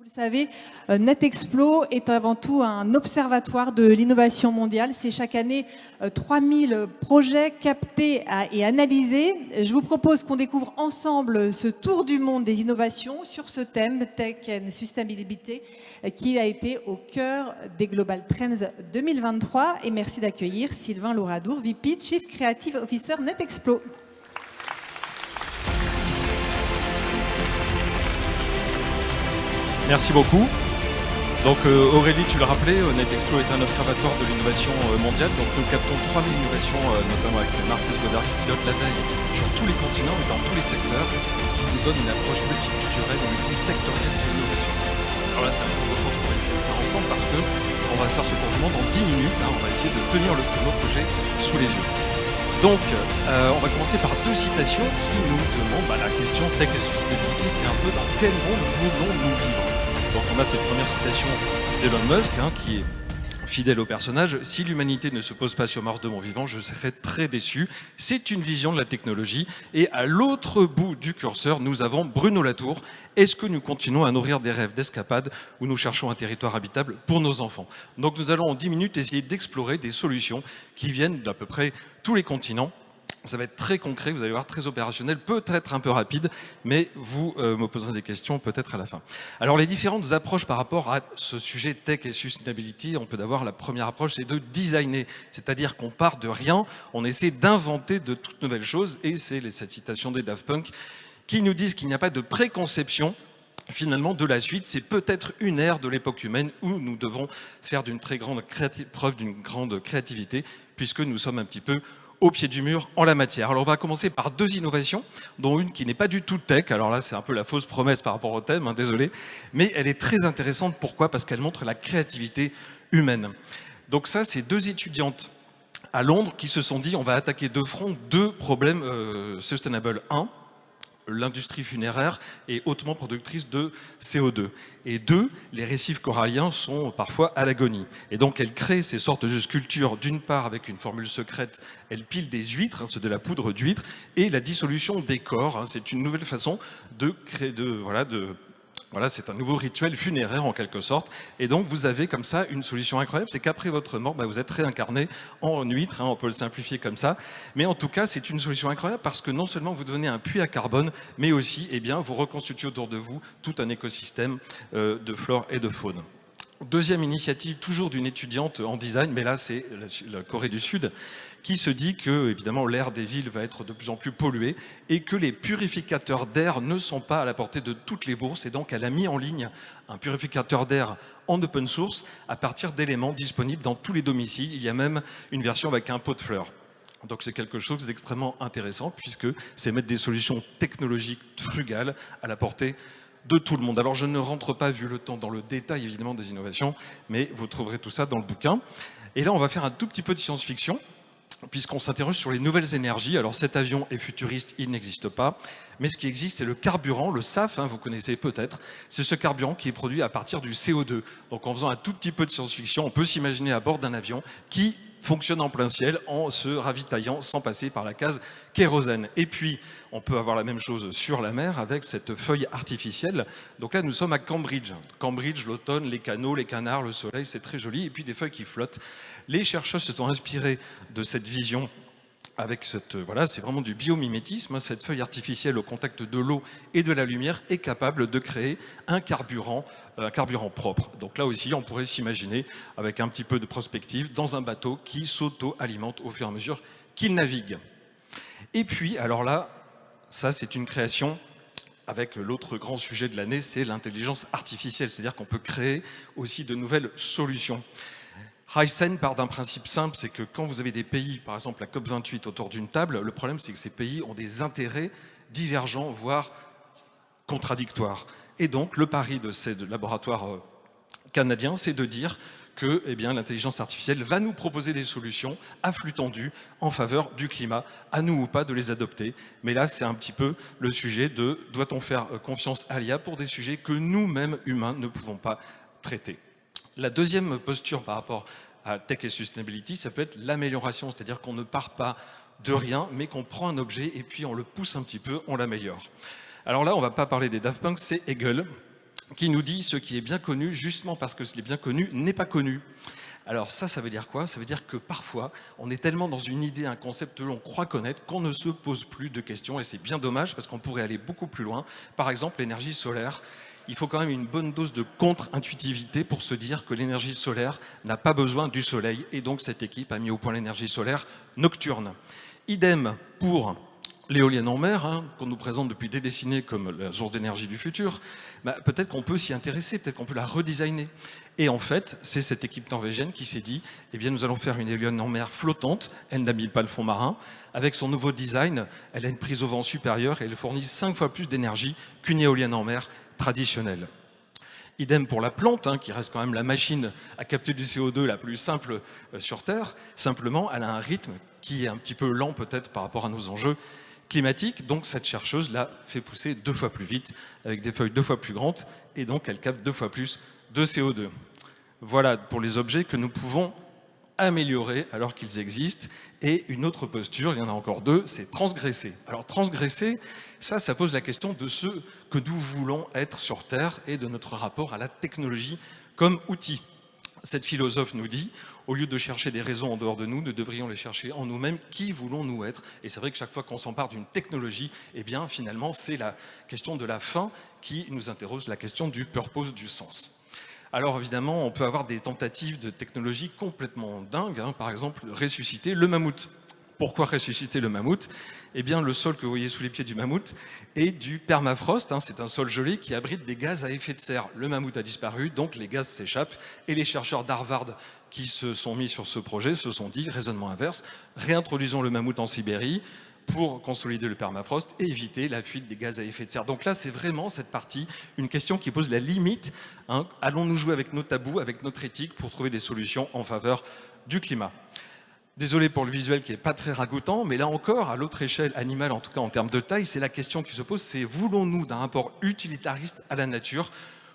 Vous le savez, NetExplo est avant tout un observatoire de l'innovation mondiale. C'est chaque année 3000 projets captés et analysés. Je vous propose qu'on découvre ensemble ce tour du monde des innovations sur ce thème Tech and Sustainability qui a été au cœur des Global Trends 2023. Et merci d'accueillir Sylvain Louradour, VP Chief Creative Officer NetExplo. Merci beaucoup. Donc Aurélie, tu le rappelais, NetExplo est un observatoire de l'innovation mondiale. Donc nous captons 3000 innovations, notamment avec Marcus Godard qui pilote la veille sur tous les continents et dans tous les secteurs, ce qui nous donne une approche multiculturelle et multisectorielle de l'innovation. Alors là, c'est un peu de force qu'on va essayer de faire ensemble parce qu'on va faire ce tour du monde en 10 minutes. On va essayer de tenir le chrono projet sous les yeux. Donc, on va commencer par deux citations qui nous demandent la question Tech et Sustainability, c'est un peu dans quel monde voulons-nous vivre. Donc on a cette première citation d'Elon Musk qui est fidèle au personnage. Si l'humanité ne se pose pas sur Mars de mon vivant, je serai très déçu. C'est une vision de la technologie. Et à l'autre bout du curseur, nous avons Bruno Latour. Est-ce que nous continuons à nourrir des rêves d'escapade où nous cherchons un territoire habitable pour nos enfants? Donc nous allons en 10 minutes essayer d'explorer des solutions qui viennent d'à peu près tous les continents. Ça va être très concret, vous allez voir, très opérationnel, peut-être un peu rapide, mais vous me poserez des questions peut-être à la fin. Alors les différentes approches par rapport à ce sujet tech et sustainability, on peut avoir la première approche, c'est de designer, c'est-à-dire qu'on part de rien, on essaie d'inventer de toutes nouvelles choses, et c'est cette citation des Daft Punk qui nous disent qu'il n'y a pas de préconception finalement de la suite, c'est peut-être une ère de l'époque humaine où nous devons faire preuve d'une grande créativité, puisque nous sommes un petit peu au pied du mur en la matière. Alors on va commencer par deux innovations, dont une qui n'est pas du tout tech, alors là c'est un peu la fausse promesse par rapport au thème, désolé, mais elle est très intéressante. Pourquoi? Parce qu'elle montre la créativité humaine. Donc ça, c'est deux étudiantes à Londres qui se sont dit on va attaquer de front deux problèmes sustainable. Un, l'industrie funéraire est hautement productrice de CO2. Et deux, les récifs coralliens sont parfois à l'agonie. Et donc elle crée ces sortes de sculptures, d'une part avec une formule secrète, elle pile des huîtres, c'est de la poudre d'huître, et la dissolution des corps, c'est une nouvelle façon de créer, voilà, c'est un nouveau rituel funéraire en quelque sorte. Et donc vous avez comme ça une solution incroyable, c'est qu'après votre mort, vous êtes réincarné en huître, on peut le simplifier comme ça. Mais en tout cas, c'est une solution incroyable parce que non seulement vous devenez un puits à carbone, mais aussi vous reconstituez autour de vous tout un écosystème de flore et de faune. Deuxième initiative, toujours d'une étudiante en design, mais là c'est la Corée du Sud, qui se dit que évidemment l'air des villes va être de plus en plus pollué et que les purificateurs d'air ne sont pas à la portée de toutes les bourses, et donc elle a mis en ligne un purificateur d'air en open source à partir d'éléments disponibles dans tous les domiciles. Il y a même une version avec un pot de fleurs. Donc c'est quelque chose d'extrêmement intéressant puisque c'est mettre des solutions technologiques frugales à la portée de tout le monde. Alors je ne rentre pas, vu le temps, dans le détail évidemment des innovations, mais vous trouverez tout ça dans le bouquin. Et là, on va faire un tout petit peu de science-fiction, puisqu'on s'interroge sur les nouvelles énergies. Alors cet avion est futuriste, il n'existe pas, mais ce qui existe, c'est le carburant, le SAF, vous connaissez peut-être. C'est ce carburant qui est produit à partir du CO2. Donc en faisant un tout petit peu de science-fiction, on peut s'imaginer à bord d'un avion qui fonctionne en plein ciel en se ravitaillant sans passer par la case kérosène. Et puis, on peut avoir la même chose sur la mer avec cette feuille artificielle. Donc là, nous sommes à Cambridge. Cambridge, l'automne, les canaux, les canards, le soleil, c'est très joli. Et puis des feuilles qui flottent. Les chercheurs se sont inspirés de cette vision avec c'est vraiment du biomimétisme. Cette feuille artificielle au contact de l'eau et de la lumière est capable de créer un carburant propre. Donc là aussi, on pourrait s'imaginer, avec un petit peu de prospective, dans un bateau qui s'auto-alimente au fur et à mesure qu'il navigue. Et puis, alors là, ça c'est une création avec l'autre grand sujet de l'année, c'est l'intelligence artificielle. C'est-à-dire qu'on peut créer aussi de nouvelles solutions. Hysen part d'un principe simple, c'est que quand vous avez des pays, par exemple la COP28 autour d'une table, le problème c'est que ces pays ont des intérêts divergents, voire contradictoires. Et donc le pari de ces laboratoires canadiens, c'est de dire que l'intelligence artificielle va nous proposer des solutions à flux tendu en faveur du climat, à nous ou pas de les adopter. Mais là, c'est un petit peu le sujet de doit-on faire confiance à l'IA pour des sujets que nous-mêmes, humains, ne pouvons pas traiter. La deuxième posture par rapport à Tech et Sustainability, ça peut être l'amélioration, c'est-à-dire qu'on ne part pas de rien, mais qu'on prend un objet et puis on le pousse un petit peu, on l'améliore. Alors là, on ne va pas parler des Daft Punk, c'est Hegel. qui nous dit ce qui est bien connu, justement parce que ce qui est bien connu n'est pas connu. Alors ça veut dire quoi? Ça veut dire que parfois, on est tellement dans une idée, un concept que l'on croit connaître, qu'on ne se pose plus de questions, et c'est bien dommage parce qu'on pourrait aller beaucoup plus loin. Par exemple, l'énergie solaire. Il faut quand même une bonne dose de contre-intuitivité pour se dire que l'énergie solaire n'a pas besoin du soleil, et donc cette équipe a mis au point l'énergie solaire nocturne. Idem pour l'éolienne en mer, qu'on nous présente depuis des décennies comme la source d'énergie du futur. Peut-être qu'on peut s'y intéresser, peut-être qu'on peut la redesigner. Et en fait, c'est cette équipe norvégienne qui s'est dit, eh bien, nous allons faire une éolienne en mer flottante, elle n'abîme pas le fond marin. Avec son nouveau design, elle a une prise au vent supérieure et elle fournit 5 fois plus d'énergie qu'une éolienne en mer traditionnelle. Idem pour la plante, qui reste quand même la machine à capter du CO2 la plus simple sur Terre. Simplement, elle a un rythme qui est un petit peu lent peut-être par rapport à nos enjeux climatiques. Donc cette chercheuse l'a fait pousser 2 fois plus vite, avec des feuilles 2 fois plus grandes, et donc elle capte 2 fois plus de CO2. Voilà pour les objets que nous pouvons améliorer alors qu'ils existent. Et une autre posture, il y en a encore 2, c'est transgresser. Alors transgresser, ça pose la question de ce que nous voulons être sur Terre et de notre rapport à la technologie comme outil. Cette philosophe nous dit, au lieu de chercher des raisons en dehors de nous, nous devrions les chercher en nous-mêmes. Qui voulons-nous être? Et c'est vrai que chaque fois qu'on s'empare d'une technologie, eh bien finalement c'est la question de la fin qui nous interroge, la question du purpose, du sens. Alors évidemment, on peut avoir des tentatives de technologie complètement dingues, par exemple ressusciter le mammouth. Pourquoi ressusciter le mammouth? Eh bien, le sol que vous voyez sous les pieds du mammouth est du permafrost. C'est un sol gelé qui abrite des gaz à effet de serre. Le mammouth a disparu, donc les gaz s'échappent. Et les chercheurs d'Harvard qui se sont mis sur ce projet se sont dit, raisonnement inverse, réintroduisons le mammouth en Sibérie pour consolider le permafrost et éviter la fuite des gaz à effet de serre. Donc là, c'est vraiment cette partie, une question qui pose la limite. Allons-nous jouer avec nos tabous, avec notre éthique pour trouver des solutions en faveur du climat? Désolé pour le visuel qui n'est pas très ragoûtant, mais là encore, à l'autre échelle animale, en tout cas en termes de taille, c'est la question qui se pose, c'est voulons-nous d'un rapport utilitariste à la nature?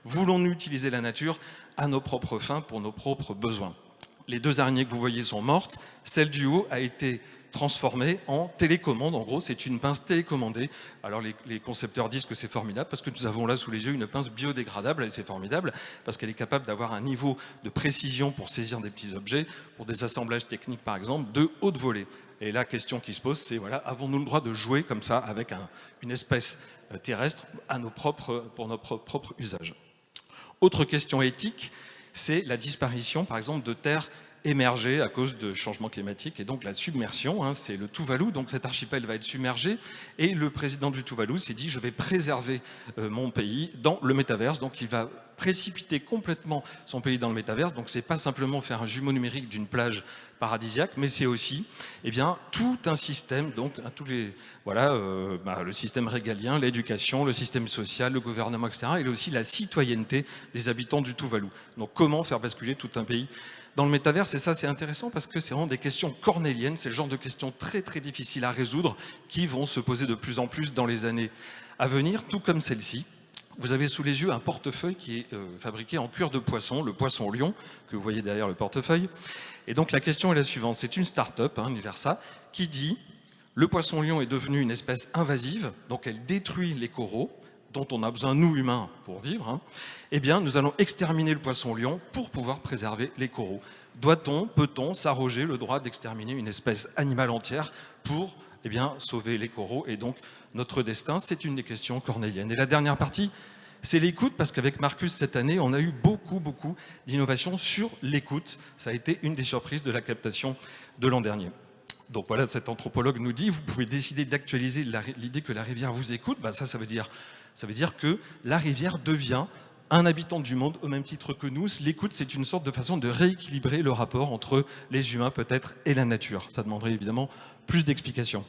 Voulons-nous utiliser la nature à nos propres fins, pour nos propres besoins? Les 2 araignées que vous voyez sont mortes, celle du haut a été transformée en télécommande. En gros, c'est une pince télécommandée. Alors les concepteurs disent que c'est formidable parce que nous avons là sous les yeux une pince biodégradable, et c'est formidable parce qu'elle est capable d'avoir un niveau de précision pour saisir des petits objets, pour des assemblages techniques par exemple, de haute volée. Et la question qui se pose, c'est voilà, avons-nous le droit de jouer comme ça avec une espèce terrestre pour notre propre usage? Autre question éthique, c'est la disparition par exemple de terres émergées à cause de changement climatique, et donc la submersion, c'est le Tuvalu, donc cet archipel va être submergé, et le président du Tuvalu s'est dit je vais préserver mon pays dans le métaverse, donc il va précipiter complètement son pays dans le métaverse. Donc c'est pas simplement faire un jumeau numérique d'une plage paradisiaque, mais c'est aussi tout un système, donc le système régalien, l'éducation, le système social, le gouvernement, etc. Et aussi la citoyenneté des habitants du Tuvalu. Donc comment faire basculer tout un pays dans le métaverse? Et ça, c'est intéressant parce que c'est vraiment des questions cornéliennes, c'est le genre de questions très très difficiles à résoudre qui vont se poser de plus en plus dans les années à venir, tout comme celle-ci. Vous avez sous les yeux un portefeuille qui est fabriqué en cuir de poisson, le poisson lion, que vous voyez derrière le portefeuille. Et donc la question est la suivante, c'est une start-up, Universa, qui dit le poisson lion est devenu une espèce invasive, donc elle détruit les coraux, dont on a besoin, nous humains, pour vivre, eh bien, nous allons exterminer le poisson lion pour pouvoir préserver les coraux. Doit-on, peut-on s'arroger le droit d'exterminer une espèce animale entière pour sauver les coraux et donc notre destin? C'est une des questions cornéliennes. Et la dernière partie, c'est l'écoute, parce qu'avec Marcus, cette année, on a eu beaucoup d'innovations sur l'écoute. Ça a été une des surprises de la captation de l'an dernier. Donc voilà, cet anthropologue nous dit, vous pouvez décider d'actualiser l'idée que la rivière vous écoute. Ça veut dire que la rivière devient un habitant du monde au même titre que nous. L'écoute, c'est une sorte de façon de rééquilibrer le rapport entre les humains peut-être et la nature. Ça demanderait évidemment plus d'explications.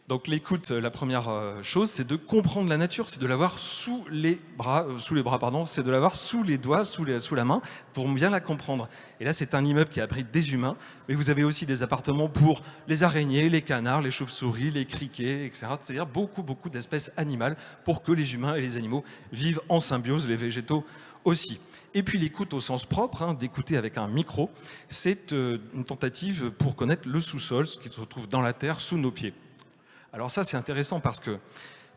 Donc l'écoute, la première chose, c'est de comprendre la nature, c'est de l'avoir sous les bras, c'est de l'avoir sous les doigts, sous la main, pour bien la comprendre. Et là, c'est un immeuble qui abrite des humains, mais vous avez aussi des appartements pour les araignées, les canards, les chauves-souris, les criquets, etc. C'est-à-dire beaucoup d'espèces animales pour que les humains et les animaux vivent en symbiose, les végétaux aussi. Et puis l'écoute au sens propre, d'écouter avec un micro, c'est une tentative pour connaître le sous-sol, ce qui se trouve dans la terre, sous nos pieds. Alors ça, c'est intéressant parce que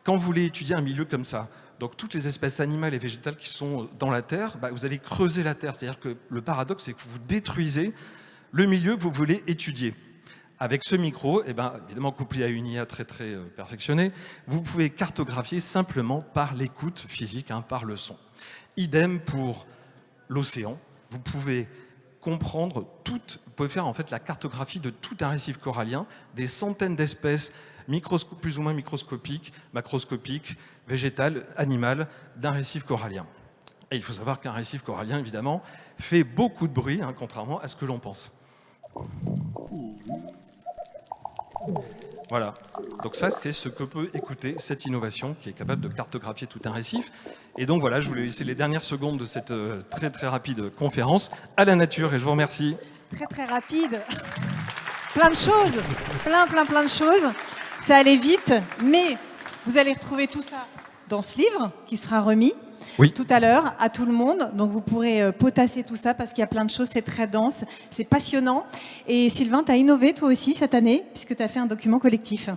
quand vous voulez étudier un milieu comme ça, donc toutes les espèces animales et végétales qui sont dans la Terre, vous allez creuser la Terre. C'est-à-dire que le paradoxe, c'est que vous détruisez le milieu que vous voulez étudier. Avec ce micro, évidemment couplé à une IA très perfectionnée, vous pouvez cartographier simplement par l'écoute physique, par le son. Idem pour l'océan. Vous pouvez comprendre vous pouvez faire en fait la cartographie de tout un récif corallien, des centaines d'espèces plus ou moins microscopiques, macroscopiques, végétales, animales, d'un récif corallien. Et il faut savoir qu'un récif corallien, évidemment, fait beaucoup de bruit, contrairement à ce que l'on pense. Voilà, donc ça c'est ce que peut écouter cette innovation qui est capable de cartographier tout un récif. Et donc voilà, je voulais laisser les dernières secondes de cette très rapide conférence à la nature et je vous remercie. Très rapide, plein de choses, plein de choses, ça allait vite, mais vous allez retrouver tout ça dans ce livre qui sera remis. Oui. Tout à l'heure, à tout le monde. Donc vous pourrez potasser tout ça parce qu'il y a plein de choses, c'est très dense, c'est passionnant. Et Sylvain, tu as innové toi aussi cette année puisque tu as fait un document collectif.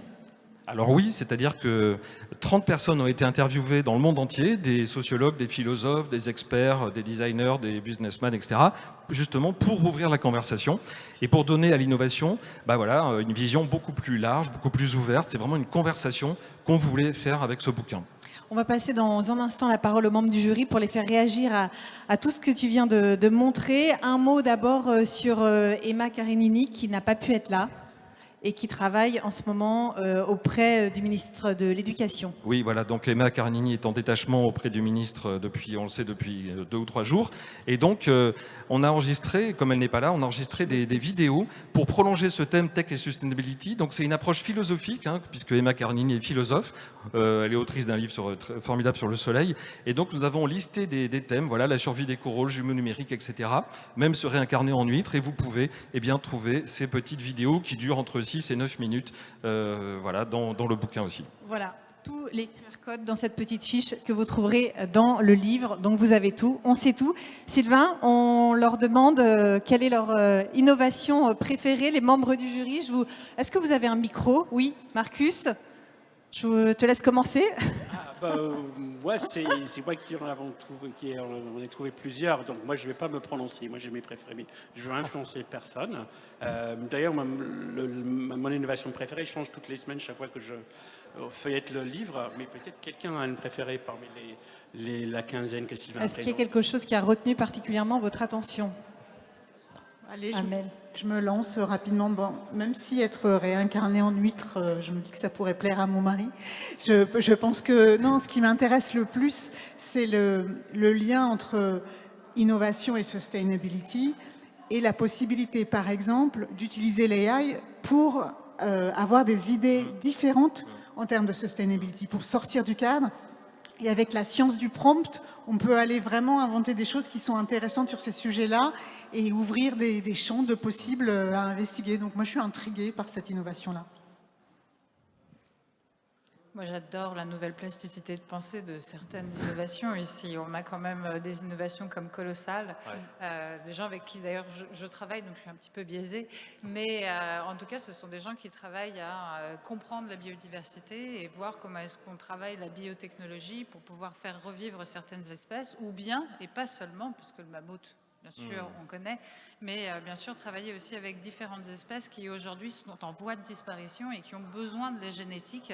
Alors oui, c'est-à-dire que 30 personnes ont été interviewées dans le monde entier, des sociologues, des philosophes, des experts, des designers, des businessmen, etc., justement pour ouvrir la conversation et pour donner à l'innovation une vision beaucoup plus large, beaucoup plus ouverte. C'est vraiment une conversation qu'on voulait faire avec ce bouquin. On va passer dans un instant la parole aux membres du jury pour les faire réagir à tout ce que tu viens de montrer. Un mot d'abord sur Emma Karenini qui n'a pas pu être là et qui travaille en ce moment auprès du ministre de l'Éducation. Oui, voilà, donc Emma Karenini est en détachement auprès du ministre depuis 2 ou 3 jours. Et donc, on a enregistré, comme elle n'est pas là, on a enregistré des vidéos pour prolonger ce thème Tech et Sustainability. Donc, c'est une approche philosophique, puisque Emma Karenini est philosophe. Elle est autrice d'un livre formidable sur le soleil. Et donc, nous avons listé des thèmes, voilà, la survie des coraux, le jumeau numérique, etc. Même se réincarner en huître. Et vous pouvez trouver ces petites vidéos qui durent entre 6 et 9 minutes dans le bouquin aussi. Voilà, tous les QR codes dans cette petite fiche que vous trouverez dans le livre. Donc vous avez tout, on sait tout. Sylvain, on leur demande quelle est leur innovation préférée, les membres du jury. Est-ce que vous avez un micro? Oui, Marcus, je te laisse commencer. Ouais, c'est moi qui en ai trouvé plusieurs, donc moi je ne vais pas me prononcer, moi j'ai mes préférés, mais je veux influencer personne. D'ailleurs, mon innovation préférée change toutes les semaines chaque fois que je feuillette le livre, mais peut-être quelqu'un a une préférée parmi la quinzaine que Sylvain a Est-ce qu'il y a quelque chose qui a retenu particulièrement votre attention? Allez, je me lance rapidement. Bon, même si être réincarné en huître, je me dis que ça pourrait plaire à mon mari. Je pense que non, ce qui m'intéresse le plus, c'est le lien entre innovation et sustainability et la possibilité, par exemple, d'utiliser l'AI pour avoir des idées différentes en termes de sustainability, pour sortir du cadre. Et avec la science du prompt, on peut aller vraiment inventer des choses qui sont intéressantes sur ces sujets-là et ouvrir des champs de possibles à investiguer. Donc moi, je suis intriguée par cette innovation-là. Moi, j'adore la nouvelle plasticité de pensée de certaines innovations. Ici, on a quand même des innovations comme colossales. Des gens avec qui, d'ailleurs, je travaille, donc je suis un petit peu biaisée. Mais en tout cas, ce sont des gens qui travaillent à comprendre la biodiversité et voir comment est-ce qu'on travaille la biotechnologie pour pouvoir faire revivre certaines espèces, ou bien, et pas seulement, puisque le mammouth, bien sûr, on connaît, mais bien sûr, travailler aussi avec différentes espèces qui, aujourd'hui, sont en voie de disparition et qui ont besoin de la génétique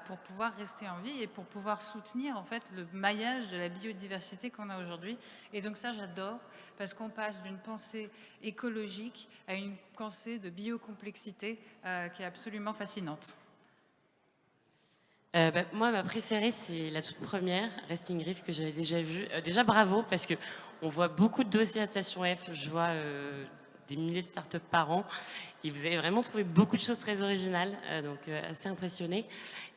pour pouvoir rester en vie et pour pouvoir soutenir en fait le maillage de la biodiversité qu'on a aujourd'hui. Et donc ça, j'adore, parce qu'on passe d'une pensée écologique à une pensée de biocomplexité qui est absolument fascinante. Moi, ma préférée, c'est la toute première, Resting Reef, que j'avais déjà vue. Déjà, bravo, parce qu'on voit beaucoup de dossiers à Station F. Je vois des milliers de startups par an. Et vous avez vraiment trouvé beaucoup de choses très originales, donc assez impressionnée.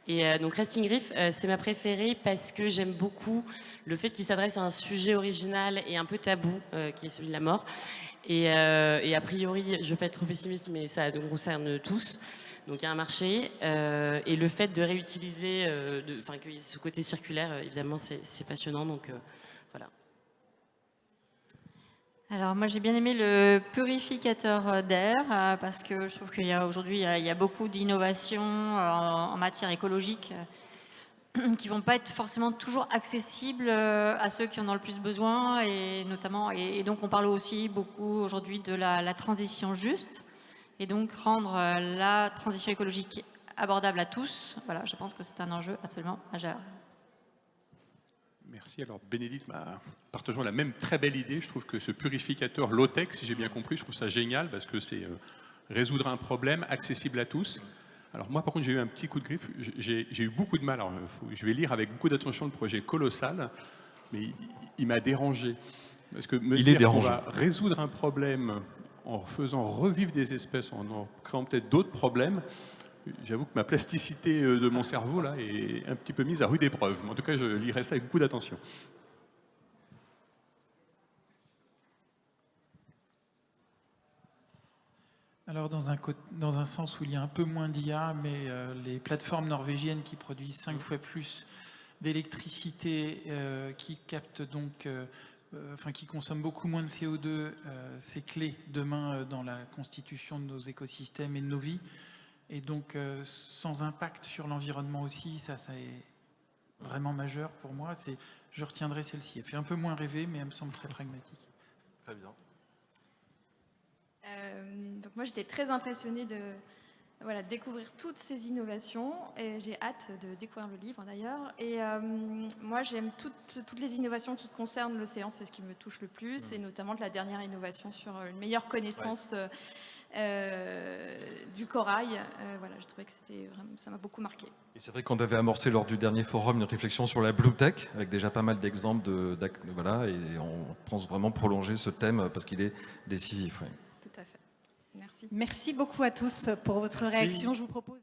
Et donc Resting Reef, c'est ma préférée parce que j'aime beaucoup le fait qu'il s'adresse à un sujet original et un peu tabou, qui est celui de la mort. Et a priori, je ne veux pas être trop pessimiste, mais ça nous concerne tous. Donc il y a un marché, et le fait de réutiliser, que ce côté circulaire, évidemment, c'est passionnant. Donc voilà. Alors moi j'ai bien aimé le purificateur d'air parce que je trouve qu'il y a aujourd'hui il y a beaucoup d'innovations en matière écologique qui vont pas être forcément toujours accessibles à ceux qui en ont le plus besoin, et notamment, et donc on parle aussi beaucoup aujourd'hui de la transition juste, et donc rendre la transition écologique abordable à tous. Voilà, je pense que c'est un enjeu absolument majeur. Merci. Alors Bénédicte, partageons la même très belle idée. Je trouve que ce purificateur low-tech, si j'ai bien compris, je trouve ça génial parce que c'est résoudre un problème accessible à tous. Alors moi, par contre, j'ai eu un petit coup de griffe. J'ai eu beaucoup de mal. Alors, je vais lire avec beaucoup d'attention le projet Colossal, mais il m'a dérangé. Parce que me dire qu'on va résoudre un problème en faisant revivre des espèces, en créant peut-être d'autres problèmes, j'avoue que ma plasticité de mon cerveau là est un petit peu mise à rude épreuve. Mais en tout cas, je lirai ça avec beaucoup d'attention. Alors dans un sens où il y a un peu moins d'IA, mais les plateformes norvégiennes qui produisent 5 fois plus d'électricité, qui captent donc, qui consomment beaucoup moins de CO2, c'est clé demain dans la constitution de nos écosystèmes et de nos vies. Et donc sans impact sur l'environnement aussi, ça est vraiment majeur pour moi. Je retiendrai celle-ci. Elle fait un peu moins rêver, mais elle me semble très pragmatique. Très bien. Donc moi j'étais très impressionnée de découvrir toutes ces innovations, et j'ai hâte de découvrir le livre d'ailleurs. Et moi j'aime toutes les innovations qui concernent l'océan, c'est ce qui me touche le plus, et notamment de la dernière innovation sur une meilleure connaissance du corail. Je trouvais que ça m'a beaucoup marqué. Et c'est vrai qu'on avait amorcé lors du dernier forum une réflexion sur la Blue Tech, avec déjà pas mal d'exemples et on pense vraiment prolonger ce thème parce qu'il est décisif. Ouais. Tout à fait. Merci. Merci beaucoup à tous pour votre réaction. Je vous propose...